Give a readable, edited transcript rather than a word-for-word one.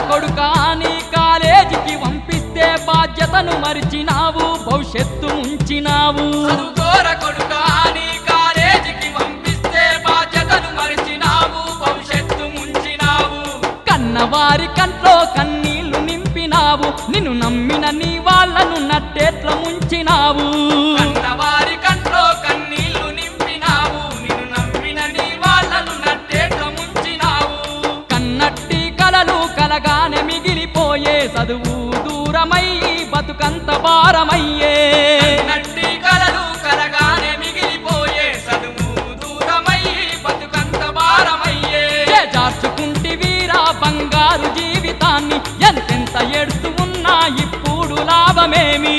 కొడుకా నీ కాలేజీకి పంపిస్తే బాధ్యతను మరిచినావు భవిష్యత్తు ఉంచినావు చదువుకోర కొడుకా నీ కాలేజీకి పంపిస్తే బాధ్యతను మరిచినావు భవిష్యత్తు ముంచినావు కన్నవారి కంట్లో కన్నీళ్లు నింపినావు నిన్ను నమ్మిన నీ వాళ్ళను నట్టేట్ల ముంచినావు కన్నవారి కంట్లో కన్నీళ్లు నింపినావు నిన్ను నమ్మిన నీ వాళ్ళను నట్టేట్ల ముంచినావు కన్నట్టి కలలు కలగానే మిగిలిపోయే చదువు దూరమయ్యి బతుకంత భారమయ్యే నట్టి కలలు కలగానే మిగిలిపోయే చదువు దూరమయ్యి బతుకంత భారమయ్యే జార్చుకుంటి వీరా బంగారు జీవితాన్ని ఎంతెంత ఎడుతూ ఉన్నా ఇప్పుడు లాభమేమి